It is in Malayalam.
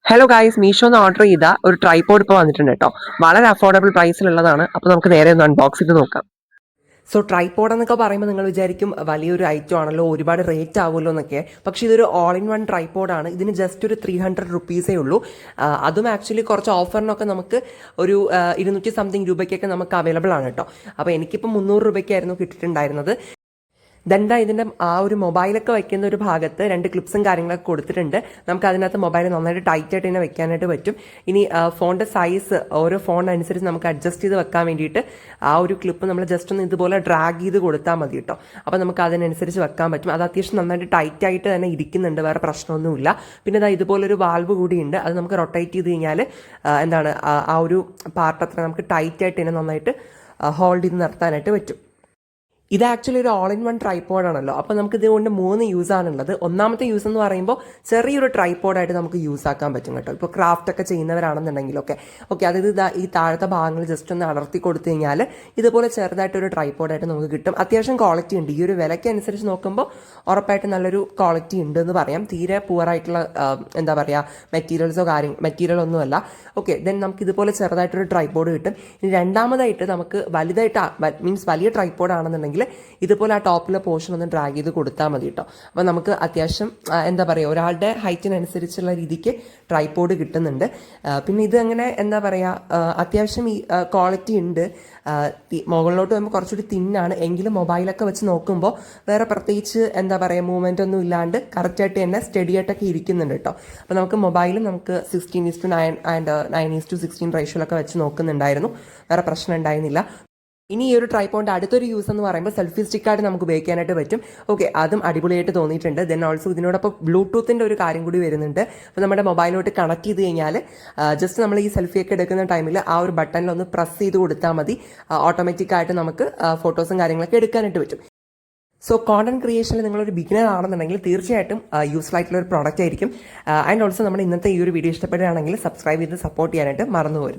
ഹലോ ഗായ്സ്, മീഷോന്ന് ഓർഡർ ചെയ്ത ഒരു ട്രൈപോഡ് ഇപ്പോൾ വന്നിട്ടുണ്ട് കേട്ടോ. വളരെ അഫോർഡബിൾ പ്രൈസിലുള്ളതാണ്. അപ്പോൾ നമുക്ക് നേരെ ഒന്ന് അൺബോക്സ് ചെയ്ത് നോക്കാം. സോ ട്രൈപോഡ് എന്നൊക്കെ പറയുമ്പോൾ നിങ്ങൾ വിചാരിക്കും വലിയൊരു ഐറ്റം ആണല്ലോ, ഒരുപാട് റേറ്റ് ആവുമല്ലോ എന്നൊക്കെ. പക്ഷേ ഇതൊരു ഓൾ ഇൻ വൺ ട്രൈപോഡാണ്. ഇതിന് ജസ്റ്റ് ഒരു 300 റുപ്പീസേ ഉള്ളൂ. അതും ആക്ച്വലി കുറച്ച് ഓഫറിനൊക്കെ നമുക്ക് ഒരു 200 സംതിങ് രൂപയ്ക്കൊക്കെ നമുക്ക് അവൈലബിൾ ആണ് കേട്ടോ. അപ്പോൾ എനിക്കിപ്പോൾ 300 രൂപയ്ക്കായിരുന്നു കിട്ടിയിട്ടുണ്ടായിരുന്നത്. ദെൻ ഇതിൻ്റെ ആ ഒരു മൊബൈലൊക്കെ വയ്ക്കുന്ന ഒരു ഭാഗത്ത് 2 ക്ലിപ്സും കാര്യങ്ങളൊക്കെ കൊടുത്തിട്ടുണ്ട്. നമുക്ക് അതിനകത്ത് മൊബൈൽ നന്നായിട്ട് ടൈറ്റ് ആയിട്ട് തന്നെ വെക്കാനായിട്ട് പറ്റും. ഇനി ഫോണിൻ്റെ സൈസ് ഓരോ ഫോണിനനുസരിച്ച് നമുക്ക് അഡ്ജസ്റ്റ് ചെയ്ത് വെക്കാൻ വേണ്ടിയിട്ട് ആ ഒരു ക്ലിപ്പ് നമ്മൾ ജസ്റ്റ് ഒന്ന് ഇതുപോലെ ഡ്രാഗ് ചെയ്ത് കൊടുത്താൽ മതി കേട്ടോ. അപ്പോൾ നമുക്ക് അതിനനുസരിച്ച് വെക്കാൻ പറ്റും. അത് അത്യാവശ്യം നന്നായിട്ട് ടൈറ്റ് ആയിട്ട് തന്നെ ഇരിക്കുന്നുണ്ട്, വേറെ പ്രശ്നമൊന്നുമില്ല. പിന്നെ ഇതാ ഇതുപോലൊരു വാൽവ് കൂടിയുണ്ട്. അത് നമുക്ക് റൊട്ടേറ്റ് ചെയ്ത് കഴിഞ്ഞാൽ എന്താണ് ആ ഒരു പാർട്ട് അത്ര നമുക്ക് ടൈറ്റ് ആയിട്ട് തന്നെ നന്നായിട്ട് ഹോൾഡ് ചെയ്ത് നിർത്താനായിട്ട് പറ്റും. ഇത് ആക്ച്വലി ഒരു ഓൾ ഇൻ വൺ ട്രൈപോഡാണല്ലോ. അപ്പോൾ നമുക്ക് ഇതുകൊണ്ട് 3 യൂസാണുള്ളത്. ഒന്നാമത്തെ യൂസ് എന്ന് പറയുമ്പോൾ ചെറിയൊരു ട്രൈപോഡായിട്ട് നമുക്ക് യൂസ് ആക്കാൻ പറ്റും കേട്ടോ. ഇപ്പോൾ ക്രാഫ്റ്റ് ഒക്കെ ചെയ്യുന്നവരാണെന്നുണ്ടെങ്കിലൊക്കെ അതായത് ഈ താഴത്തെ ഭാഗങ്ങൾ ജസ്റ്റ് ഒന്ന് അടർത്തി കൊടുത്തു കഴിഞ്ഞാൽ ഇതുപോലെ ചെറുതായിട്ടൊരു ട്രൈപോഡായിട്ട് നമുക്ക് കിട്ടും. അത്യാവശ്യം ക്വാളിറ്റി ഉണ്ട്. ഈ ഒരു വിലയ്ക്ക് അനുസരിച്ച് നോക്കുമ്പോൾ ഉറപ്പായിട്ട് നല്ലൊരു ക്വാളിറ്റി ഉണ്ട് എന്ന് പറയാം. തീരെ പുവറായിട്ടുള്ള എന്താ പറയുക മെറ്റീരിയലൊന്നുമല്ല. ദെൻ നമുക്ക് ഇതുപോലെ ചെറുതായിട്ടൊരു ട്രൈപോഡ് കിട്ടും. ഇനി രണ്ടാമതായിട്ട് നമുക്ക് മീൻസ് വലിയ ട്രൈപോഡ് ആണെന്നുണ്ടെങ്കിൽ ഇതുപോലെ ആ ടോപ്പിലെ പോർഷൻ ഒന്ന് ഡ്രാഗ് ചെയ്ത് കൊടുത്താൽ മതി കേട്ടോ. അപ്പോൾ നമുക്ക് അത്യാവശ്യം എന്താ പറയുക ഒരാളുടെ ഹൈറ്റിനനുസരിച്ചുള്ള രീതിക്ക് ട്രൈപോഡ് കിട്ടുന്നുണ്ട്. പിന്നെ ഇത് അങ്ങനെ എന്താ പറയുക അത്യാവശ്യം ഈ ക്വാളിറ്റി ഉണ്ട്. മുകളിലോട്ട് വരുമ്പോൾ കുറച്ചുകൂടി തിന്നാണ് എങ്കിലും മൊബൈലൊക്കെ വെച്ച് നോക്കുമ്പോൾ വേറെ പ്രത്യേകിച്ച് എന്താ പറയുക മൂവ്മെൻ്റ് ഒന്നും ഇല്ലാണ്ട് കറക്റ്റായിട്ട് തന്നെ സ്റ്റഡി ആയിട്ടൊക്കെ ഇരിക്കുന്നുണ്ട് കേട്ടോ. അപ്പോൾ നമുക്ക് മൊബൈലും നമുക്ക് 16:9 ആൻഡ് 9:16 റേഷ്യോയിലൊക്കെ വെച്ച് നോക്കുന്നുണ്ടായിരുന്നു. വേറെ പ്രശ്നം ഉണ്ടായിരുന്നില്ല. ഇനി ഈ ഒരു ട്രൈപോഡിൻ്റെ അടുത്തൊരു യൂസ് എന്ന് പറയുമ്പോൾ സെൽഫി സ്റ്റിക്കായിട്ട് നമുക്ക് ഉപയോഗിക്കാനായിട്ട് പറ്റും. അതും അടിപൊളിയായിട്ട് തോന്നിയിട്ടുണ്ട്. ദെൻ ഓൾസോ ഇതിനോടൊപ്പം ബ്ലൂടൂത്തിൻ്റെ ഒരു കാര്യം കൂടി വരുന്നുണ്ട്. അപ്പോൾ നമ്മുടെ മൊബൈലിലോട്ട് കണക്ട് ചെയ്ത് കഴിഞ്ഞാൽ ജസ്റ്റ് നമ്മൾ ഈ സെൽഫിയൊക്കെ എടുക്കുന്ന ടൈമിൽ ആ ഒരു ബട്ടണിലൊന്ന് പ്രസ് ചെയ്ത് കൊടുത്താൽ മതി. ഓട്ടോമാറ്റിക്കായിട്ട് നമുക്ക് ഫോട്ടോസും കാര്യങ്ങളൊക്കെ എടുക്കാനായിട്ട് പറ്റും. സോ കോണ്ടന്റ് ക്രിയേഷനിൽ നിങ്ങളൊരു ബിഗിനർ ആണെന്നുണ്ടെങ്കിൽ തീർച്ചയായിട്ടും യൂസ്ഫുൾ ആയിട്ടുള്ള ഒരു പ്രോഡക്റ്റ് ആയിരിക്കും. ആൻഡ് ഓൾസോ നമ്മുടെ ഇന്നത്തെ ഈ ഒരു വീഡിയോ ഇഷ്ടപ്പെടുകയാണെങ്കിൽ സബ്സ്ക്രൈബ് ചെയ്ത് സപ്പോർട്ട് ചെയ്യാനായിട്ട് മറന്നു പോകരുത്.